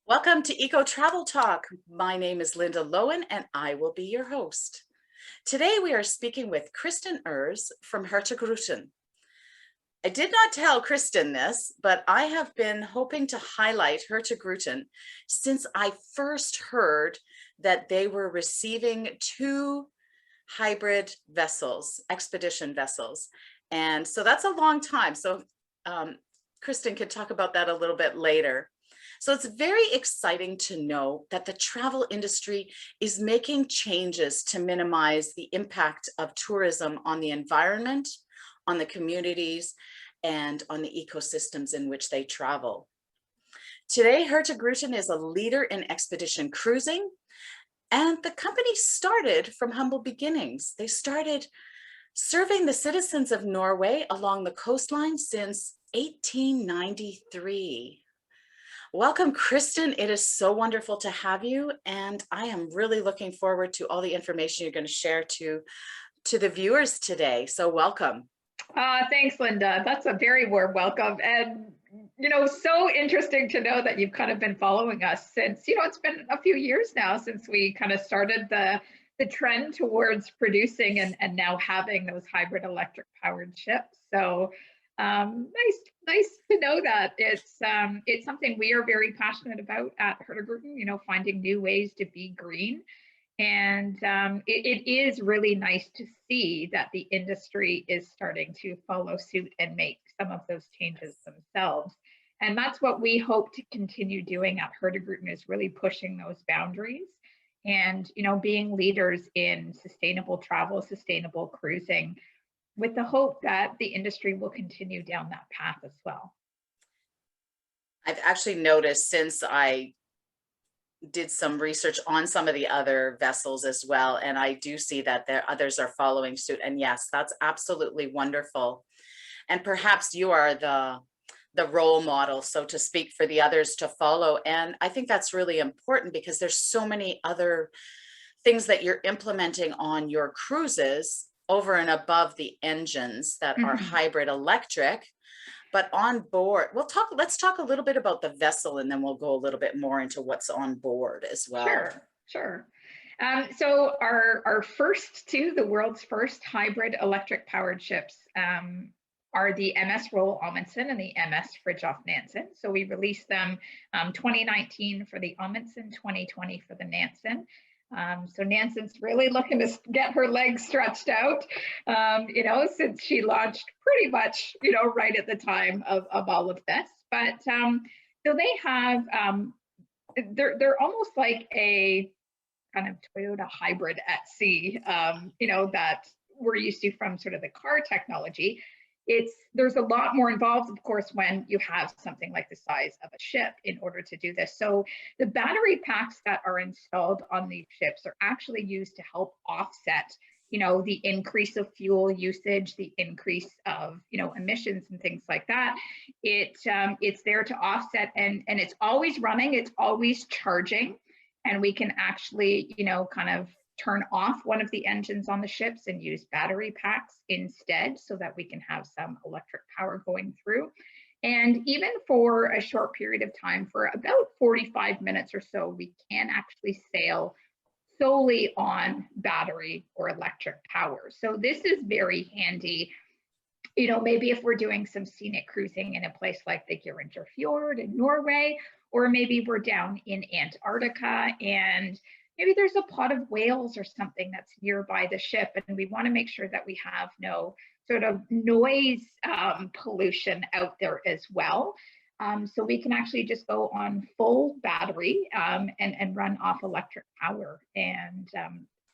Welcome to Eco Travel Talk. My name is Linda Loewen and I will be your host. Today we are speaking with Kristin Erz from Hurtigruten. I did not tell Kristen this, but I have been hoping to highlight Hurtigruten since I first heard that they were receiving two hybrid vessels, expedition vessels. And so that's a long time. So Kristen can talk about that a little bit later. So it's very exciting to know that the travel industry is making changes to minimize the impact of tourism on the environment, on the communities, and on the ecosystems in which they travel. Today, Hurtigruten is a leader in expedition cruising, and the company started from humble beginnings. They started serving the citizens of Norway along the coastline since 1893. Welcome, Kristen. It is so wonderful to have you, and I am really looking forward to all the information you're going to share to the viewers today. So welcome. Thanks, Linda. That's a very warm welcome. And, so interesting to know that you've kind of been following us since, it's been a few years now since we kind of started the trend towards producing and now having those hybrid electric powered ships. So nice to know that it's something we are very passionate about at Hurtigruten, finding new ways to be green. And it is really nice to see that the industry is starting to follow suit and make some of those changes themselves. And that's what we hope to continue doing at Hurtigruten, is really pushing those boundaries and, being leaders in sustainable travel, sustainable cruising, with the hope that the industry will continue down that path as well. I've actually noticed, since I did some research on some of the other vessels as well, and I do see that others are following suit. And yes, that's absolutely wonderful. And perhaps you are the role model, so to speak, for the others to follow. And I think that's really important because there's so many other things that you're implementing on your cruises over and above the engines that are hybrid electric. But on board, let's talk a little bit about the vessel, and then we'll go a little bit more into what's on board as well. Sure. So our first two, the world's first hybrid electric powered ships, are the MS Roald Amundsen and the MS Fridtjof Nansen. So we released them 2019 for the Amundsen, 2020 for the Nansen. So Nansen's really looking to get her legs stretched out, since she launched pretty much, right at the time of all of this. But so they have, they're almost like a kind of Toyota hybrid at sea, that we're used to from sort of the car technology. There's a lot more involved, of course, when you have something like the size of a ship in order to do this. So the battery packs that are installed on these ships are actually used to help offset, the increase of fuel usage, the increase of, emissions and things like that. It's there to offset, and it's always running, it's always charging, and we can actually, kind of turn off one of the engines on the ships and use battery packs instead, so that we can have some electric power going through. And even for a short period of time, for about 45 minutes or so, we can actually sail solely on battery or electric power. So this is very handy. Maybe if we're doing some scenic cruising in a place like the Geringer Fjord in Norway, or maybe we're down in Antarctica and maybe there's a pod of whales or something that's nearby the ship, and we want to make sure that we have no sort of noise pollution out there as well. So we can actually just go on full battery and run off electric power. And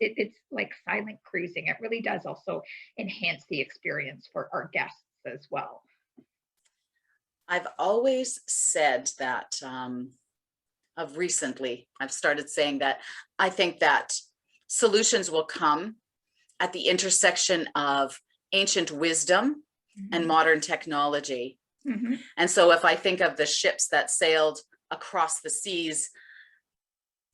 it's like silent cruising. It really does also enhance the experience for our guests as well. I've always said that, recently, I've started saying that I think that solutions will come at the intersection of ancient wisdom and modern technology. And so if I think of the ships that sailed across the seas,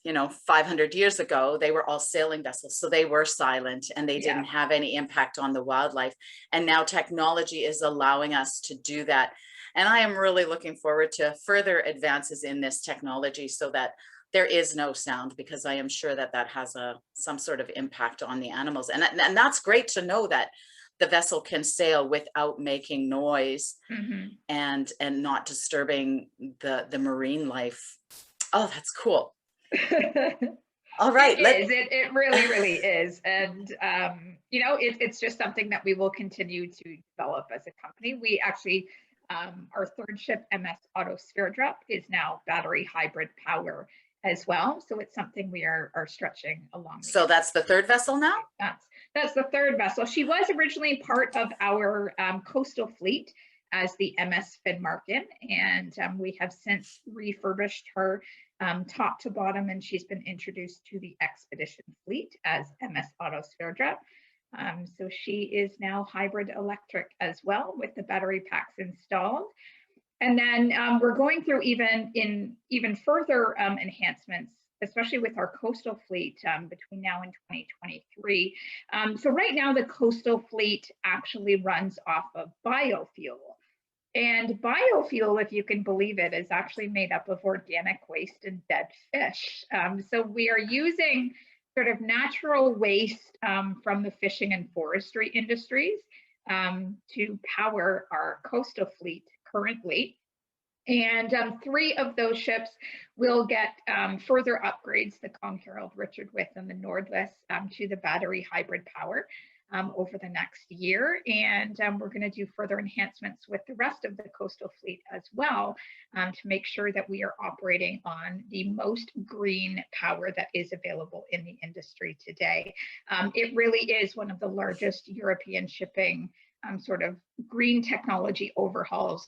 500 years ago, they were all sailing vessels. So they were silent and they didn't have any impact on the wildlife. And now technology is allowing us to do that. And I am really looking forward to further advances in this technology so that there is no sound, because I am sure that that has some sort of impact on the animals. And that's great to know that the vessel can sail without making noise and not disturbing the marine life. Oh, that's cool. All right. It really, really is. And, you know, it's just something that we will continue to develop as a company. We actually, our third ship, MS Auto Sverdrup, is now battery hybrid power as well. So it's something we are stretching along. So that's the third vessel now? That's the third vessel. She was originally part of our coastal fleet as the MS Finnmarken, and we have since refurbished her top to bottom, and she's been introduced to the expedition fleet as MS Auto Sverdrup. So she is now hybrid electric as well, with the battery packs installed. And then we're going through even further enhancements, especially with our coastal fleet between now and 2023. So right now the coastal fleet actually runs off of biofuel. And biofuel, if you can believe it, is actually made up of organic waste and dead fish. So we are using sort of natural waste from the fishing and forestry industries to power our coastal fleet currently. And 3 of those ships will get further upgrades, the Conqueror, Richard With, and the Nordliss, to the battery hybrid power over the next year. And we're going to do further enhancements with the rest of the coastal fleet as well to make sure that we are operating on the most green power that is available in the industry today. It really is one of the largest European shipping sort of green technology overhauls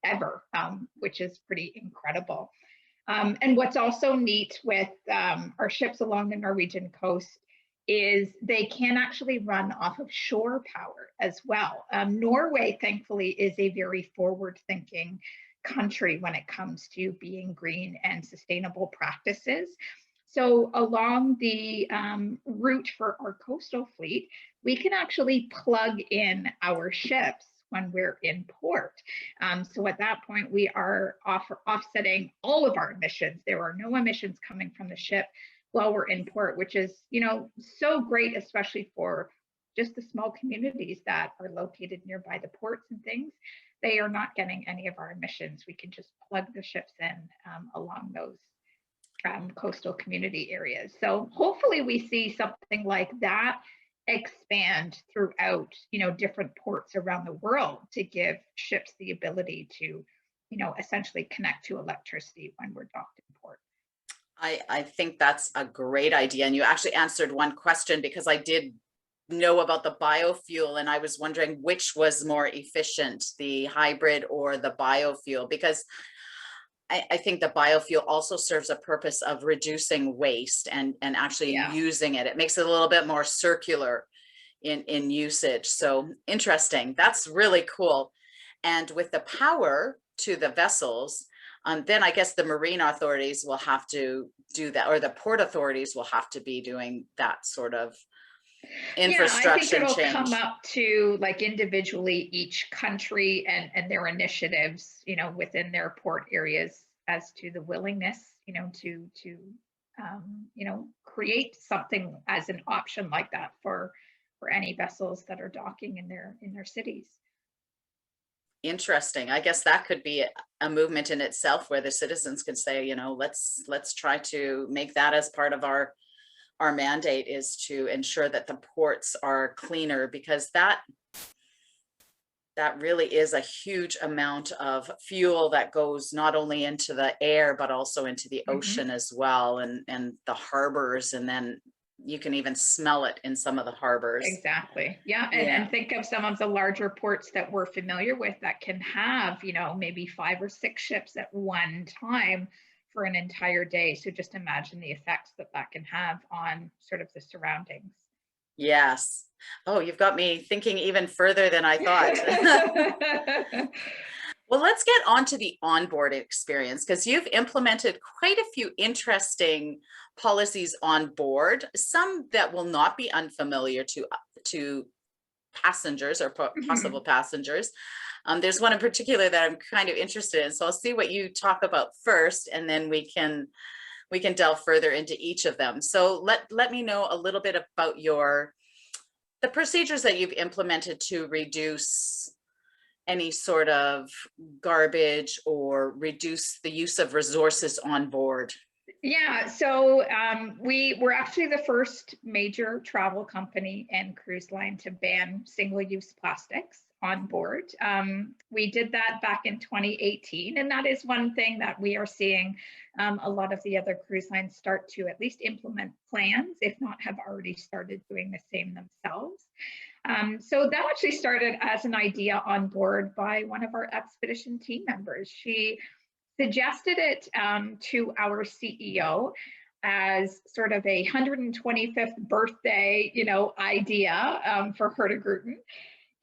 ever, which is pretty incredible. And what's also neat with our ships along the Norwegian coast is they can actually run off of shore power as well. Norway, thankfully, is a very forward-thinking country when it comes to being green and sustainable practices. So along the route for our coastal fleet, we can actually plug in our ships when we're in port. So at that point, we are offsetting all of our emissions. There are no emissions coming from the ship while we're in port, which is, you know, so great, especially for just the small communities that are located nearby the ports and things. They are not getting any of our emissions. We can just plug the ships in along those coastal community areas. So hopefully we see something like that expand throughout, you know, different ports around the world to give ships the ability to, you know, essentially connect to electricity when we're docked in port. I think that's a great idea. And you actually answered one question, because I did know about the biofuel and I was wondering which was more efficient, the hybrid or the biofuel, because I think the biofuel also serves a purpose of reducing waste and actually using it. It makes it a little bit more circular in usage. So interesting. That's really cool. And with the power to the vessels, then I guess the marine authorities will have to do that, or the port authorities will have to be doing that sort of infrastructure I think it'll change. come up to like individually each country and their initiatives, you know, within their port areas as to the willingness, you know, to you know, create something as an option like that for any vessels that are docking in their cities. Interesting. I guess that could be a movement in itself, where the citizens can say, you know, let's try to make that as part of our mandate, is to ensure that the ports are cleaner, because that really is a huge amount of fuel that goes not only into the air, but also into the ocean as well, and the harbors, and then you can even smell it in some of the harbors. Exactly. Yeah. And think of some of the larger ports that we're familiar with that can have, you know, maybe 5 or 6 ships at one time for an entire day. So just imagine the effects that can have on sort of the surroundings. Yes. Oh, you've got me thinking even further than I thought. Well, let's get on to the onboard experience, because you've implemented quite a few interesting policies on board, some that will not be unfamiliar to passengers or Mhm. possible passengers. There's one in particular that I'm kind of interested in. So I'll see what you talk about first, and then we can delve further into each of them. So let me know a little bit about the procedures that you've implemented to reduce any sort of garbage or reduce the use of resources on board. Yeah, so we were actually the first major travel company and cruise line to ban single-use plastics on board. We did that back in 2018, and that is one thing that we are seeing a lot of the other cruise lines start to at least implement plans, if not have already started doing the same themselves. So that actually started as an idea on board by one of our expedition team members. She suggested it to our CEO as sort of a 125th birthday, idea for Hurtigruten.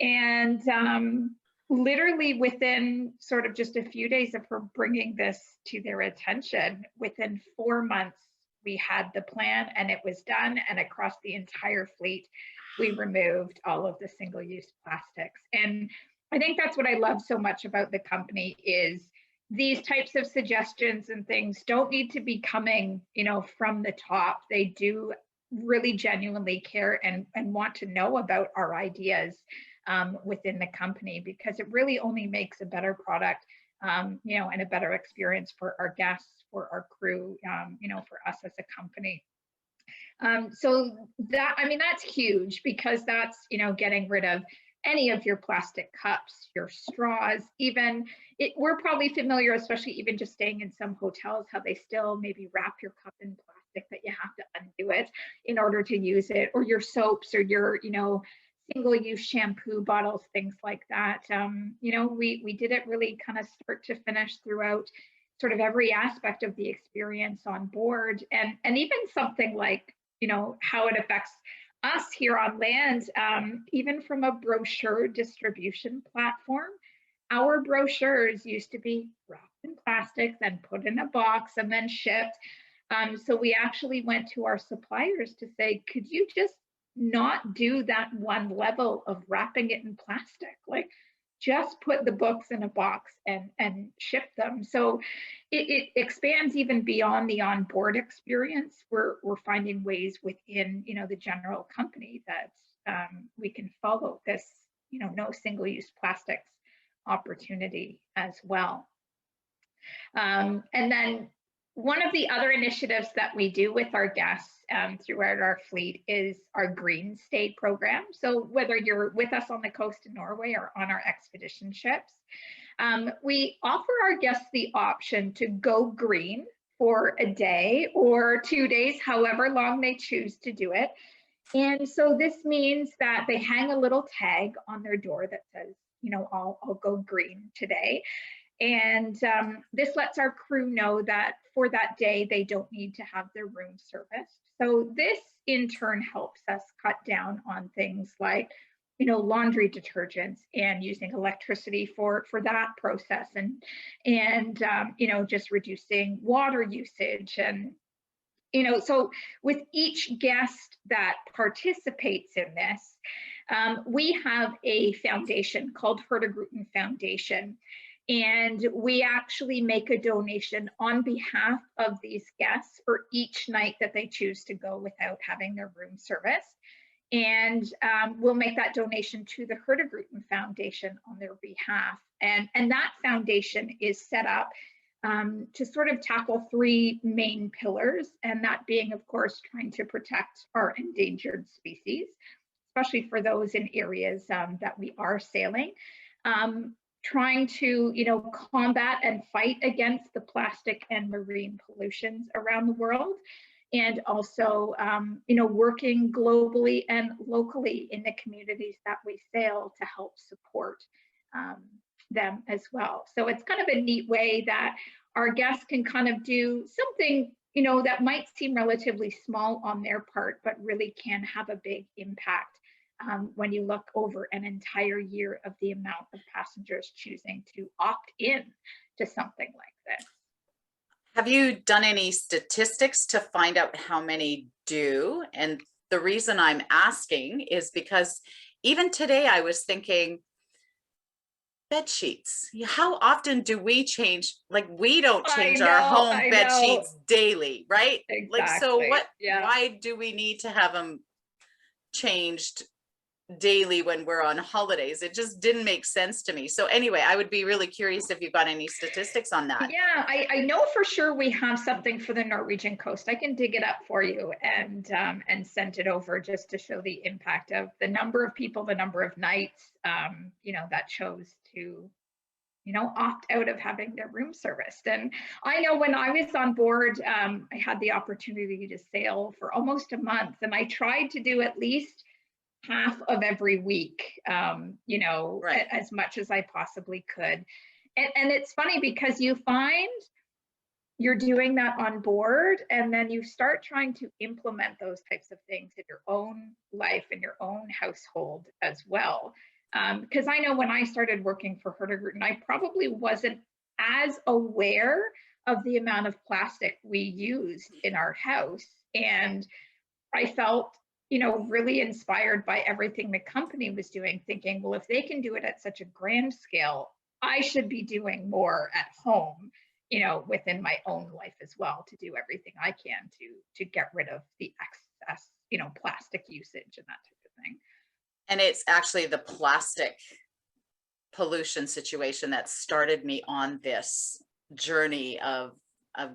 And literally within sort of just a few days of her bringing this to their attention, within 4 months, we had the plan and it was done. And across the entire fleet, we removed all of the single-use plastics. And I think that's what I love so much about the company is these types of suggestions and things don't need to be coming, from the top. They do really genuinely care and want to know about our ideas within the company, because it really only makes a better product, and a better experience for our guests, for our crew, for us as a company. So that's huge, because that's, getting rid of any of your plastic cups, your straws, even we're probably familiar, especially even just staying in some hotels, how they still maybe wrap your cup in plastic, that you have to undo it in order to use it, or your soaps or your, single-use shampoo bottles, things like that. We did it really kind of start to finish throughout sort of every aspect of the experience on board, and even something like, how it affects us here on land, even from a brochure distribution platform. Our brochures used to be wrapped in plastic, then put in a box and then shipped. So we actually went to our suppliers to say, could you just not do that one level of wrapping it in plastic? Like, just put the books in a box and ship them. So it expands even beyond the onboard experience. We're finding ways within, the general company that we can follow this, no single-use plastics opportunity as well. And then one of the other initiatives that we do with our guests throughout our fleet is our Green Stay program. So whether you're with us on the coast of Norway or on our expedition ships, we offer our guests the option to go green for a day or 2 days, however long they choose to do it. And so this means that they hang a little tag on their door that says, I'll go green today. And this lets our crew know that for that day, they don't need to have their room serviced. So this in turn helps us cut down on things like, laundry detergents and using electricity for that process, and just reducing water usage. And, so with each guest that participates in this, we have a foundation called Hurtigruten Foundation. And we actually make a donation on behalf of these guests for each night that they choose to go without having their room service. And we'll make that donation to the Hurtigruten Foundation on their behalf. And that foundation is set up to sort of tackle 3 main pillars, and that being, of course, trying to protect our endangered species, especially for those in areas that we are sailing. Trying to, combat and fight against the plastic and marine pollutions around the world, and also, working globally and locally in the communities that we sail to help support them as well. So it's kind of a neat way that our guests can kind of do something, that might seem relatively small on their part, but really can have a big impact when you look over an entire year of the amount of passengers choosing to opt in to something like this. Have you done any statistics to find out how many do? And the reason I'm asking is because even today I was thinking, bed sheets. How often do we change? Like, we don't change our home I bed know. sheets daily, right? Like, so Exactly. what, Yeah. why do we need to have them changed daily when we're on holidays? It just didn't make sense to me. So anyway, I would be really curious if you've got any statistics on that. Yeah, I know for sure we have something for the Norwegian coast. I can dig it up for you and send it over just to show the impact of the number of people, the number of nights, that chose to, opt out of having their room serviced. And I know when I was on board, I had the opportunity to sail for almost a month, and I tried to do at least half of every week, Right. as much as I possibly could. And it's funny because you find you're doing that on board, and then you start trying to implement those types of things in your own life and your own household as well. Because I know when I started working for Hurtigruten, I probably wasn't as aware of the amount of plastic we used in our house. And I felt, really inspired by everything the company was doing, thinking, well, if they can do it at such a grand scale, I should be doing more at home, within my own life as well, to do everything I can to get rid of the excess, plastic usage and that type of thing. And it's actually the plastic pollution situation that started me on this journey of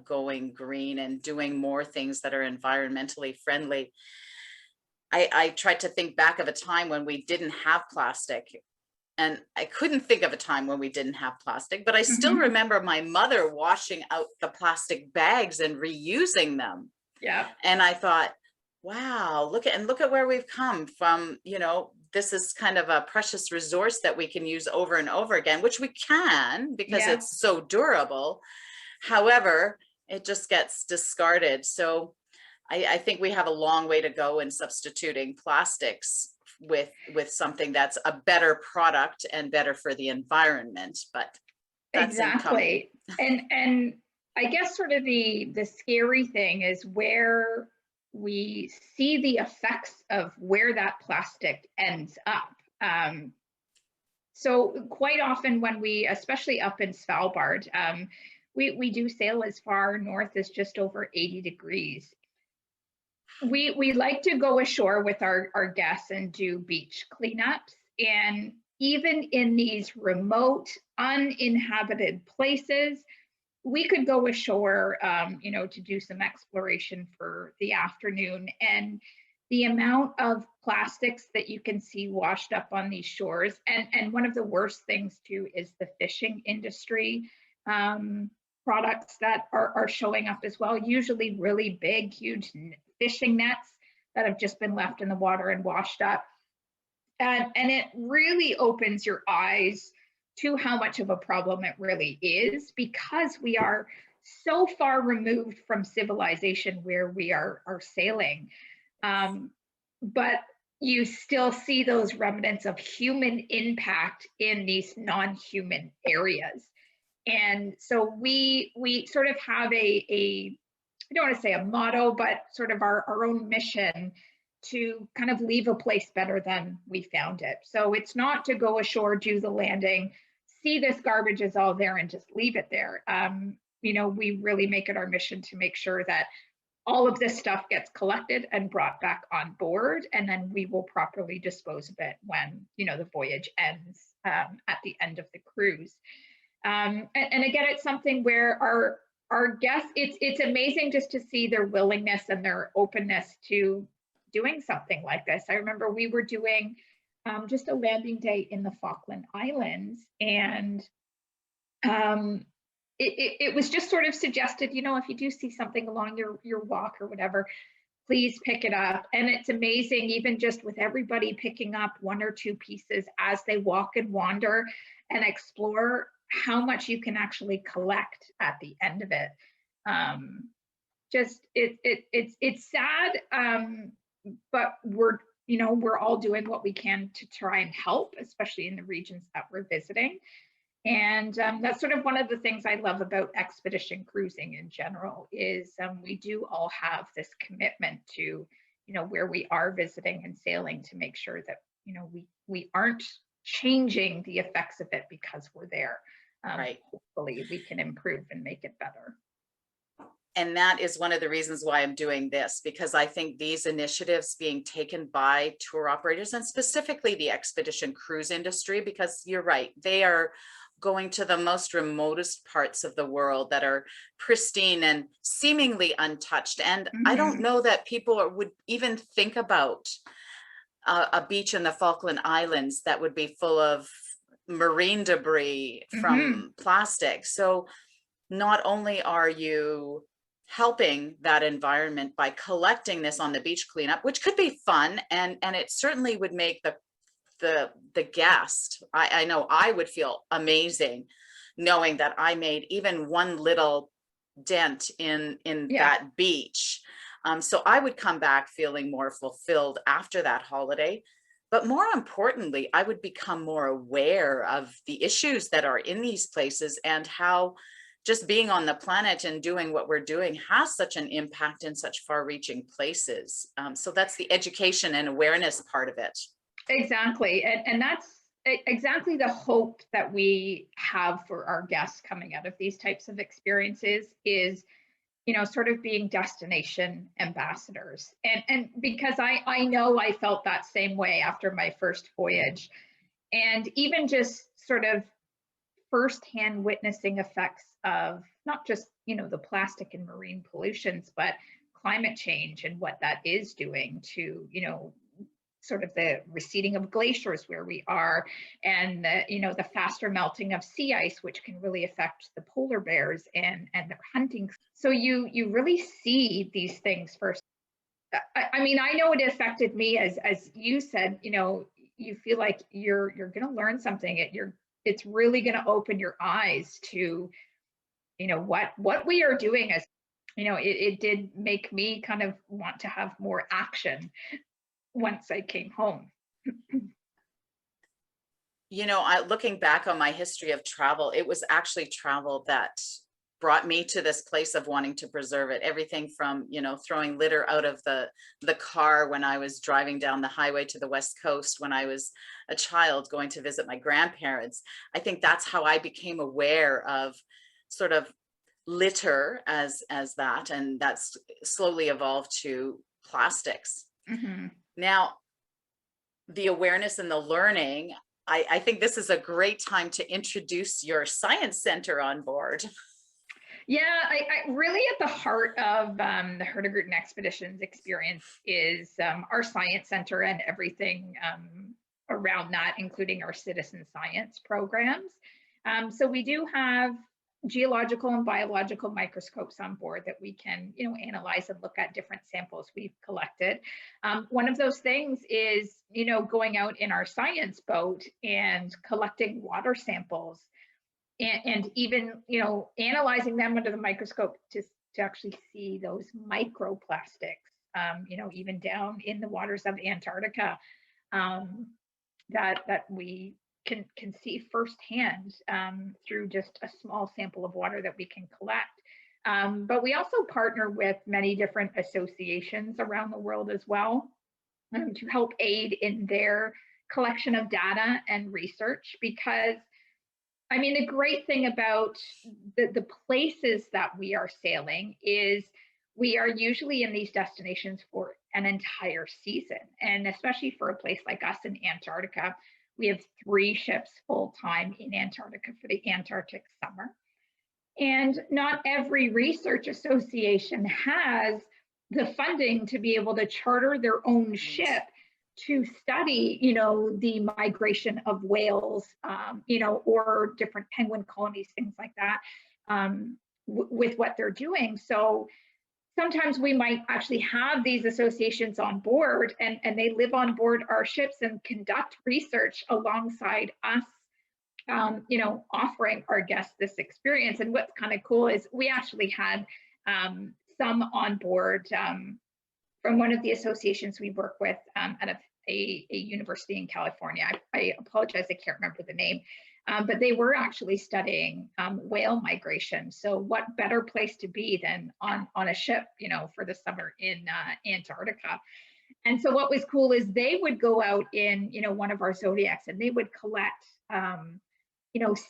going green and doing more things that are environmentally friendly. I tried to think back of a time when we didn't have plastic, and I couldn't think of a time when we didn't have plastic, but I still Mhm. remember my mother washing out the plastic bags and reusing them. Yeah, And I thought, wow, look at where we've come from. This is kind of a precious resource that we can use over and over again, which we can because yeah, it's so durable. However, it just gets discarded. So I think we have a long way to go in substituting plastics with something that's a better product and better for the environment, but that's incoming. exactly. And I guess sort of the scary thing is where we see the effects of where that plastic ends up. So quite often when we, especially up in Svalbard, we do sail as far north as just over 80 degrees. We like to go ashore with our guests and do beach cleanups. And even in these remote, uninhabited places, we could go ashore, to do some exploration for the afternoon. And the amount of plastics that you can see washed up on these shores, and one of the worst things too is the fishing industry products that are showing up as well. Usually really big, huge fishing nets that have just been left in the water and washed up. And it really opens your eyes to how much of a problem it really is, because we are so far removed from civilization where we are sailing. But you still see those remnants of human impact in these non-human areas. And so we sort of have a I don't want to say a motto, but sort of our own mission to kind of leave a place better than we found it. So it's not to go ashore, do the landing, see this garbage is all there and just leave it there. We really make it our mission to make sure that all of this stuff gets collected and brought back on board, and then we will properly dispose of it when, the voyage ends at the end of the cruise. And again, it's something where our guests, it's amazing just to see their willingness and their openness to doing something like this. I remember we were doing just a landing day in the Falkland Islands, and it was just sort of suggested, if you do see something along your walk or whatever, please pick it up. And it's amazing, even just with everybody picking up one or two pieces as they walk and wander and explore, how much you can actually collect at the end of it. It's sad, but we're all doing what we can to try and help, especially in the regions that we're visiting. And that's sort of one of the things I love about expedition cruising in general is we do all have this commitment to, where we are visiting and sailing, to make sure that, we aren't changing the effects of it because we're there. Right. Hopefully we can improve and make it better. And that is one of the reasons why I'm doing this, because I think these initiatives being taken by tour operators, and specifically the expedition cruise industry, because you're right, they are going to the most remotest parts of the world that are pristine and seemingly untouched. And I don't know that people would even think about a beach in the Falkland Islands that would be full of marine debris from plastic. So not only are you helping that environment by collecting this on the beach cleanup, which could be fun, and it certainly would make the guest, I know I would feel amazing knowing that I made even one little dent in that beach. So I would come back feeling more fulfilled after that holiday. But more importantly, I would become more aware of the issues that are in these places, and how just being on the planet and doing what we're doing has such an impact in such far-reaching places. So that's the education and awareness part of it. Exactly. And that's exactly the hope that we have for our guests coming out of these types of experiences, is, you know, sort of being destination ambassadors. And because I know I felt that same way after my first voyage, and even just sort of firsthand witnessing effects of not just, you know, the plastic and marine pollutions, but climate change and what that is doing to, you know, sort of the receding of glaciers where we are, and the, you know, the faster melting of sea ice, which can really affect the polar bears and their hunting. So you really see these things first. I mean, I know it affected me, as you said, you know, you feel like you're going to learn something. It's really going to open your eyes to, you know, what we are doing. As you know, it did make me kind of want to have more action once I came home. You know, looking back on my history of travel, it was actually travel that brought me to this place of wanting to preserve it. Everything from, you know, throwing litter out of the car when I was driving down the highway to the West Coast when I was a child going to visit my grandparents. I think that's how I became aware of sort of litter as that, and that's slowly evolved to plastics. Now, the awareness and the learning, I think this is a great time to introduce your science center on board. Yeah, I really at the heart of the Hurtigruten Expeditions experience is our science center and everything around that, including our citizen science programs. So we do have geological and biological microscopes on board that we can, you know, analyze and look at different samples we've collected. One of those things is, you know, going out in our science boat and collecting water samples, and even, you know, analyzing them under the microscope to actually see those microplastics, you know, even down in the waters of Antarctica, that we can see firsthand through just a small sample of water that we can collect. But we also partner with many different associations around the world as well, to help aid in their collection of data and research. Because I mean, the great thing about the places that we are sailing is we are usually in these destinations for an entire season. And especially for a place like us in Antarctica, we have 3 ships full time in Antarctica for the Antarctic summer. And not every research association has the funding to be able to charter their own ship to study, you know, the migration of whales, you know, or different penguin colonies, things like that, with what they're doing. So sometimes we might actually have these associations on board, and they live on board our ships and conduct research alongside us, you know, offering our guests this experience. And what's kind of cool is we actually had some on board from one of the associations we work with out of a university in California. I apologize, I can't remember the name, but they were actually studying whale migration. So what better place to be than on a ship, you know, for the summer in Antarctica. And so what was cool is they would go out in, one of our zodiacs, and they would collect,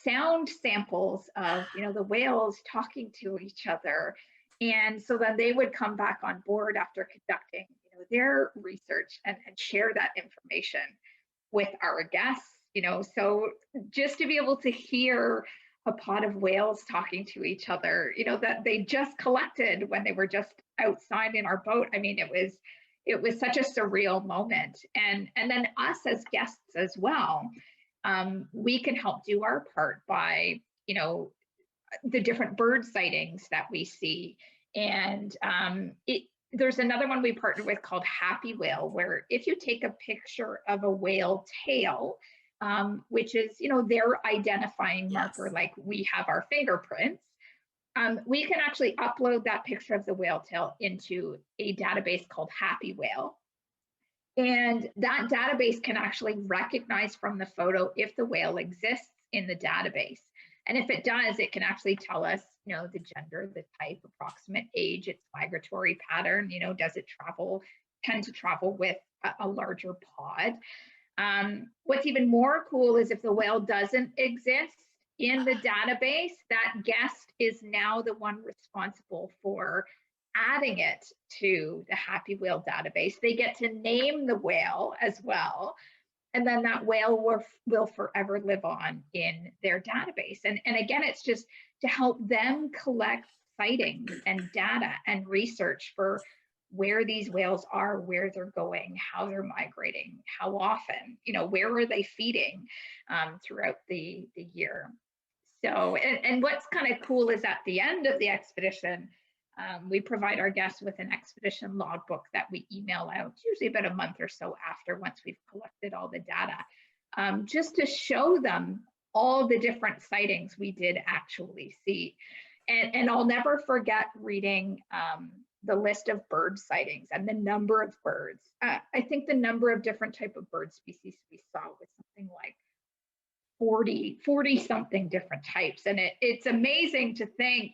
sound samples of, the whales talking to each other. And so then they would come back on board after conducting, their research, and share that information with our guests, so just to be able to hear a pod of whales talking to each other, that they just collected when they were just outside in our boat. I mean, it was such a surreal moment. And then us as guests as well, we can help do our part by, the different bird sightings that we see. And there's another one we partnered with called Happy Whale, where if you take a picture of a whale tail, which is, their identifying marker, Yes. like we have our fingerprints, we can actually upload that picture of the whale tail into a database called Happy Whale. And that database can actually recognize from the photo if the whale exists in the database. And if it does, it can actually tell us, the gender, the type, approximate age, its migratory pattern, does it tend to travel with a larger pod? What's even more cool is if the whale doesn't exist in the database, that guest is now the one responsible for adding it to the Happy Whale database. They get to name the whale as well. And then that whale will forever live on in their database. And again, it's just to help them collect sightings and data and research for where these whales are, where they're going, how they're migrating, how often, where are they feeding throughout the year. So, and what's kind of cool is at the end of the expedition, we provide our guests with an expedition logbook that we email out, usually about a month or so after, once we've collected all the data, just to show them all the different sightings we did actually see. And I'll never forget reading the list of bird sightings and the number of birds. I think the number of different type of bird species we saw was something like 40 something different types. And it's amazing to think,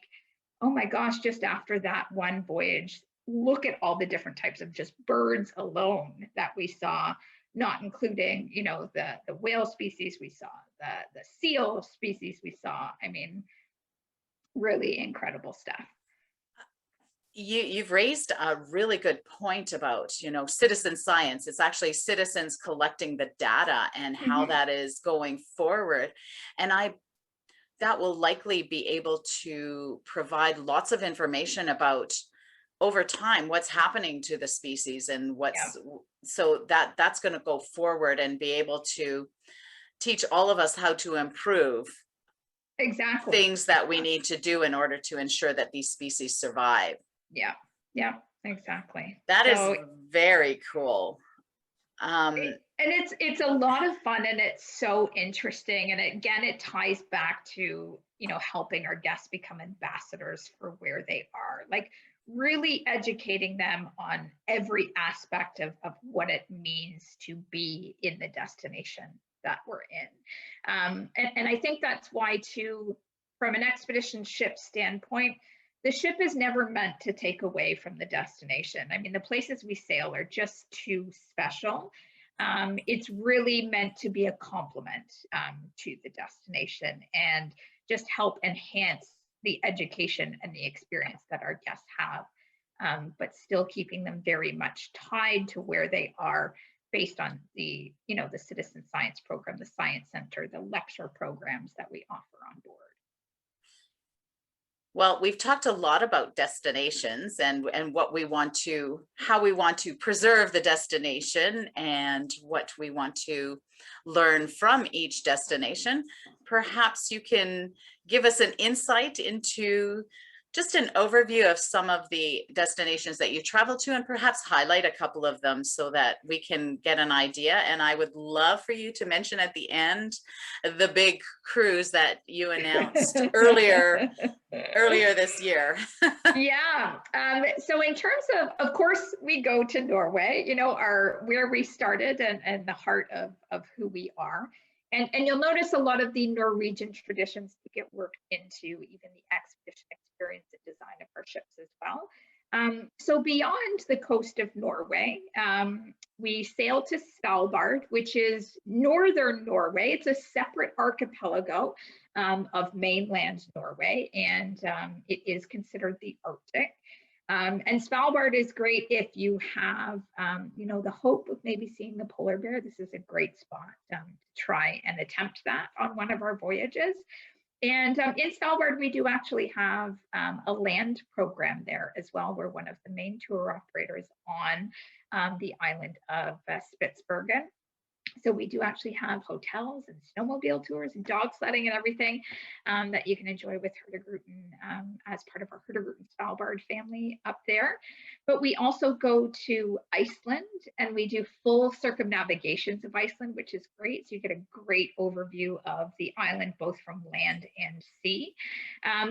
oh my gosh, just after that one voyage, look at all the different types of just birds alone that we saw, not including, the whale species we saw, the seal species we saw. I mean, really incredible stuff. You've raised a really good point about, citizen science. It's actually citizens collecting the data and how that is going forward. And that will likely be able to provide lots of information about over time what's happening to the species and so that's going to go forward and be able to teach all of us how to improve exactly things that we need to do in order to ensure that these species survive. Yeah, exactly. That is very cool. And it's a lot of fun, and it's so interesting. And again, it ties back to, helping our guests become ambassadors for where they are, like really educating them on every aspect of what it means to be in the destination that we're in. And I think that's why too, from an expedition ship standpoint, the ship is never meant to take away from the destination. I mean, the places we sail are just too special. It's really meant to be a complement to the destination and just help enhance the education and the experience that our guests have, but still keeping them very much tied to where they are based on the citizen science program, the science center, the lecture programs that we offer on board. Well, we've talked a lot about destinations and how we want to preserve the destination and what we want to learn from each destination. Perhaps you can give us an insight into just an overview of some of the destinations that you travel to, and perhaps highlight a couple of them so that we can get an idea. And I would love for you to mention at the end the big cruise that you announced earlier this year. Yeah. So in terms of course, we go to Norway, where we started and the heart of who we are. And you'll notice a lot of the Norwegian traditions to get worked into even the expedition experience and design of our ships as well. So beyond the coast of Norway, we sail to Svalbard, which is northern Norway. It's a separate archipelago of mainland Norway, and it is considered the Arctic. And Svalbard is great if you have, the hope of maybe seeing the polar bear. This is a great spot to try and attempt that on one of our voyages. And in Svalbard, we do actually have a land program there as well. We're one of the main tour operators on the island of Spitsbergen. So we do actually have hotels and snowmobile tours and dog sledding and everything that you can enjoy with Hurtigruten as part of our Hurtigruten Svalbard family up there. But we also go to Iceland and we do full circumnavigations of Iceland, which is great. So you get a great overview of the island, both from land and sea.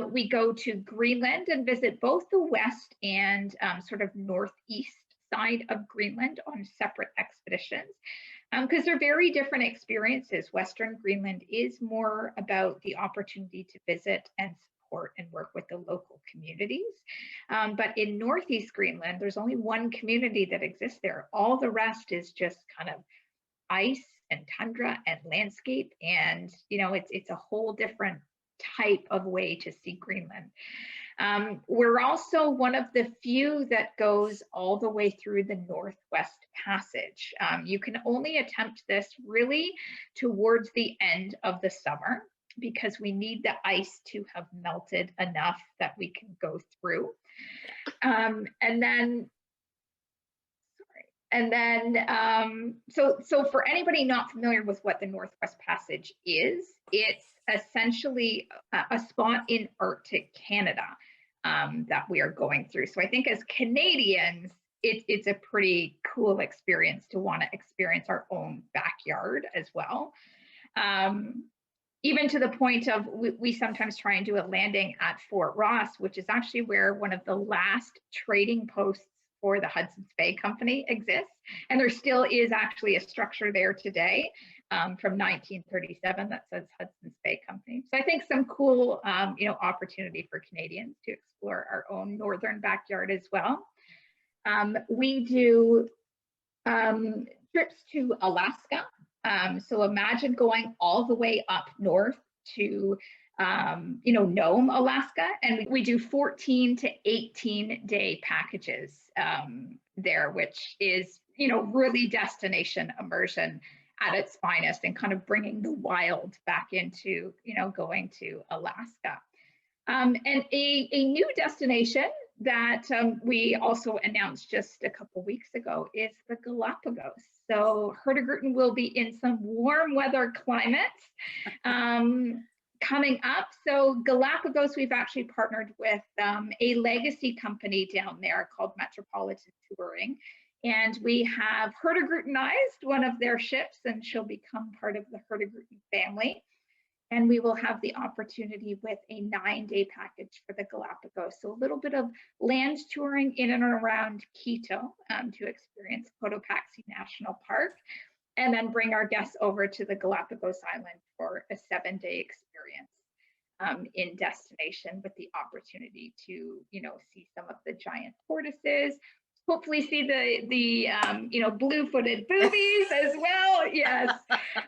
We go to Greenland and visit both the west and sort of northeast side of Greenland on separate expeditions. Because they're very different experiences. Western Greenland is more about the opportunity to visit and support and work with the local communities. But in Northeast Greenland, there's only one community that exists there. All the rest is just kind of ice and tundra and landscape. And, it's a whole different type of way to see Greenland. We're also one of the few that goes all the way through the Northwest Passage. You can only attempt this really towards the end of the summer because we need the ice to have melted enough that we can go through. So for anybody not familiar with what the Northwest Passage is, it's essentially a spot in Arctic Canada that we are going through. So I think as Canadians, it's a pretty cool experience to want to experience our own backyard as well. Even to the point of we sometimes try and do a landing at Fort Ross, which is actually where one of the last trading posts for the Hudson's Bay Company exists. And there still is actually a structure there today from 1937 that says Hudson's Bay Company. So I think some cool, opportunity for Canadians to explore our own northern backyard as well. We do trips to Alaska. So imagine going all the way up north to Nome, Alaska, and we do 14 to 18 day packages there, which is, really destination immersion at its finest and kind of bringing the wild back into, going to Alaska. And a new destination that we also announced just a couple weeks ago is the Galapagos. So Hurtigruten will be in some warm weather climates coming up. So Galapagos, we've actually partnered with a legacy company down there called Metropolitan Touring. And we have Hurtigrutenized one of their ships, and she'll become part of the Hurtigruten family. And we will have the opportunity with a 9-day package for the Galapagos. So a little bit of land touring in and around Quito to experience Cotopaxi National Park, and then bring our guests over to the Galapagos Island for a 7-day experience in destination with the opportunity to, see some of the giant tortoises, hopefully see the blue-footed boobies as well. Yes.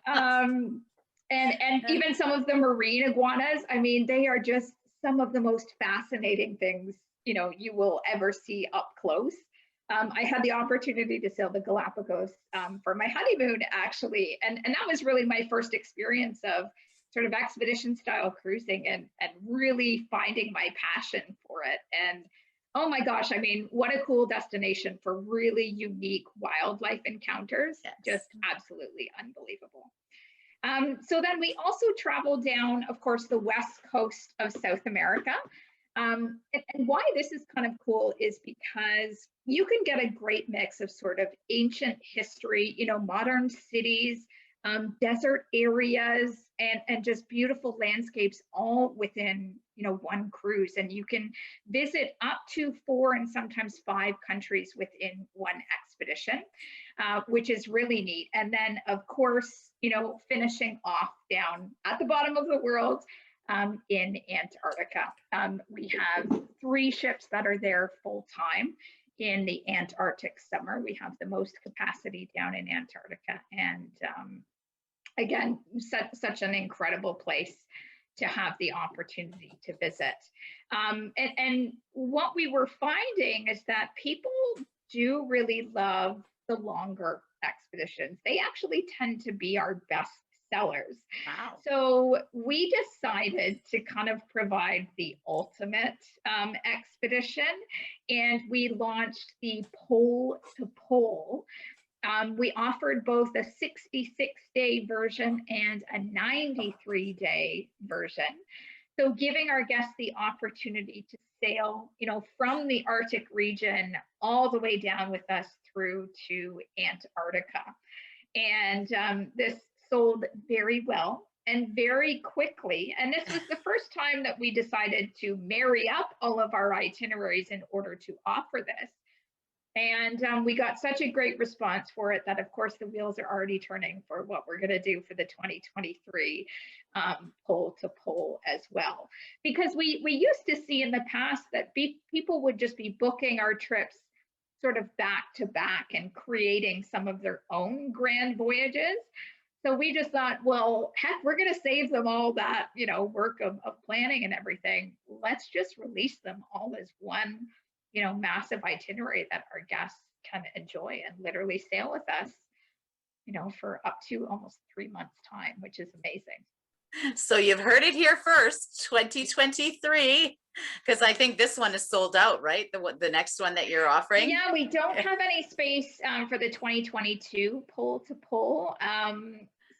And even some of the marine iguanas. I mean, they are just some of the most fascinating things, you will ever see up close. I had the opportunity to sail the Galapagos for my honeymoon, actually. And that was really my first experience of sort of expedition style cruising and really finding my passion for it. And oh my gosh, I mean, what a cool destination for really unique wildlife encounters. Yes. Just absolutely unbelievable. So then we also travel down, of course, the west coast of South America. And why this is kind of cool is because you can get a great mix of sort of ancient history, modern cities, desert areas, and just beautiful landscapes all within, one cruise. And you can visit up to 4 and sometimes 5 countries within one expedition, which is really neat. And then, of course, finishing off down at the bottom of the world in Antarctica. We have 3 ships that are there full time in the Antarctic summer. We have the most capacity down in Antarctica. And again, such an incredible place to have the opportunity to visit. And what we were finding is that people do really love the longer expeditions. They actually tend to be our best sellers. Wow. So we decided to kind of provide the ultimate expedition, and we launched the pole to pole. We offered both a 66-day version and a 93-day version. So giving our guests the opportunity to sail, from the Arctic region all the way down with us through to Antarctica. And this sold very well and very quickly. And this was the first time that we decided to marry up all of our itineraries in order to offer this. And we got such a great response for it that, of course, the wheels are already turning for what we're going to do for the 2023 pole to pole as well. Because we used to see in the past that people would just be booking our trips sort of back to back and creating some of their own grand voyages. So we just thought, well, heck, we're going to save them all that, work of planning and everything. Let's just release them all as one massive itinerary that our guests can enjoy and literally sail with us, for up to almost 3 months time, which is amazing. So you've heard it here first, 2023, because I think this one is sold out, right? The next one that you're offering. Yeah, we don't have any space for the 2022 pole to pole.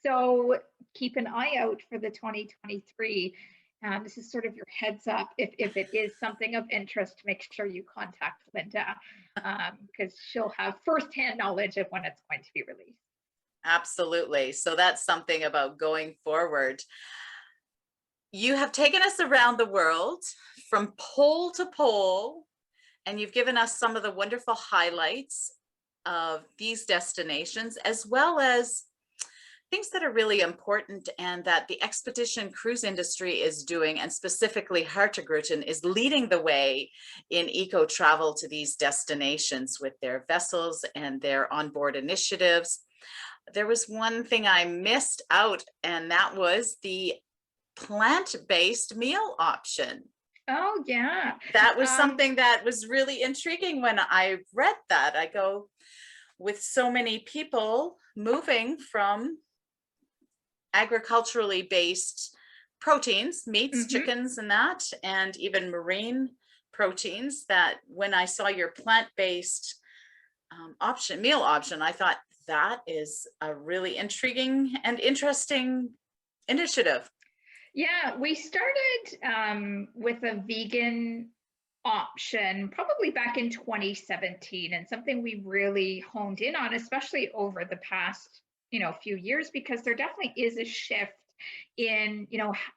So keep an eye out for the 2023. This is sort of your heads up. If it is something of interest, make sure you contact Linda, because she'll have firsthand knowledge of when it's going to be released. Absolutely. So that's something about going forward. You have taken us around the world from pole to pole, and you've given us some of the wonderful highlights of these destinations, as well as things that are really important and that the expedition cruise industry is doing, and specifically Hurtigruten is leading the way in eco travel to these destinations with their vessels and their onboard initiatives. There was one thing I missed out, and that was the plant-based meal option. Oh, yeah. That was something that was really intriguing when I read that. I go, with so many people moving from agriculturally based proteins, meats, chickens and that, and even marine proteins, that when I saw your plant-based meal option, I thought that is a really intriguing and interesting initiative. Yeah, we started with a vegan option probably back in 2017, and something we really honed in on, especially over the past few years, because there definitely is a shift in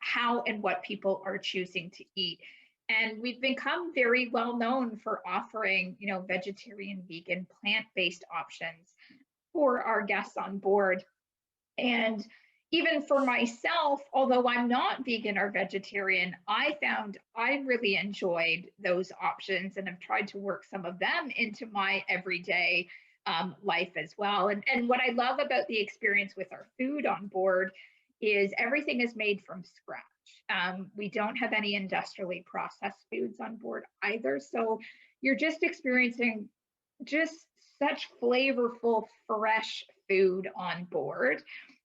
how and what people are choosing to eat. And we've become very well known for offering vegetarian, vegan, plant-based options for our guests on board. And even for myself, although I'm not vegan or vegetarian, I found I really enjoyed those options and have tried to work some of them into my everyday life as well. And what I love about the experience with our food on board is everything is made from scratch. We don't have any industrially processed foods on board either. So you're just experiencing just such flavorful, fresh food on board.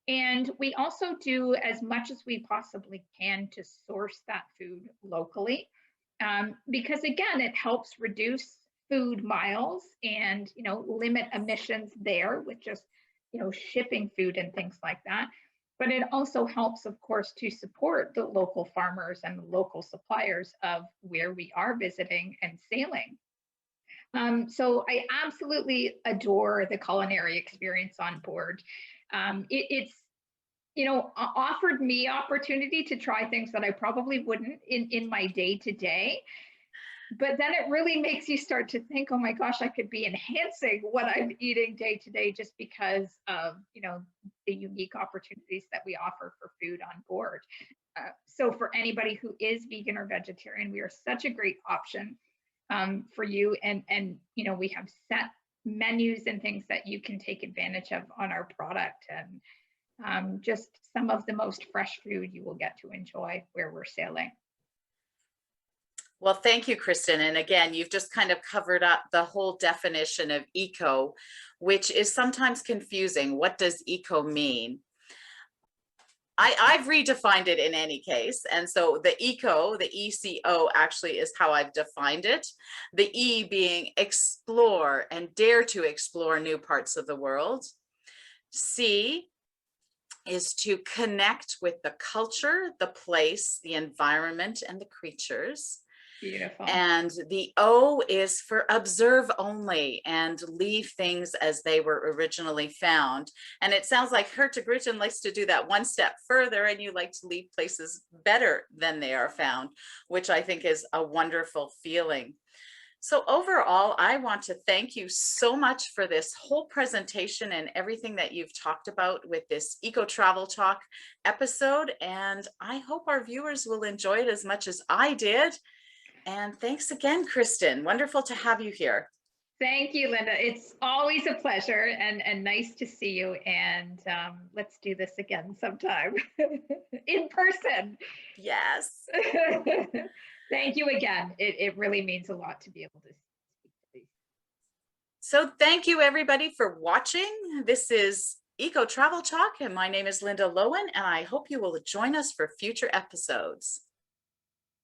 And we also do as much as we possibly can to source that food locally, because again, it helps reduce food miles and limit emissions there with just shipping food and things like that. But it also helps, of course, to support the local farmers and the local suppliers of where we are visiting and sailing. So I absolutely adore the culinary experience on board. It's offered me opportunity to try things that I probably wouldn't in my day to day. But then it really makes you start to think, oh my gosh, I could be enhancing what I'm eating day to day just because of the unique opportunities that we offer for food on board. So for anybody who is vegan or vegetarian, we are such a great option for you. And you know, we have set menus and things that you can take advantage of on our product, and just some of the most fresh food you will get to enjoy where we're sailing. Well, thank you, Kristen. And again, you've just kind of covered up the whole definition of eco, which is sometimes confusing. What does eco mean? I've redefined it in any case. And so the eco, the ECO actually is how I've defined it. The E being explore and dare to explore new parts of the world. C is to connect with the culture, the place, the environment, and the creatures. Beautiful. And the O is for observe only and leave things as they were originally found. And it sounds like Hurtigruten likes to do that one step further, and you like to leave places better than they are found, which I think is a wonderful feeling. So overall, I want to thank you so much for this whole presentation and everything that you've talked about with this Eco Travel Talk episode. And I hope our viewers will enjoy it as much as I did. And thanks again, Kristen. Wonderful to have you here. Thank you, Linda. It's always a pleasure and nice to see you. And let's do this again sometime in person. Yes. Thank you again. It really means a lot to be able to speak to these. So thank you, everybody, for watching. This is Eco Travel Talk, and my name is Linda Loewen, and I hope you will join us for future episodes.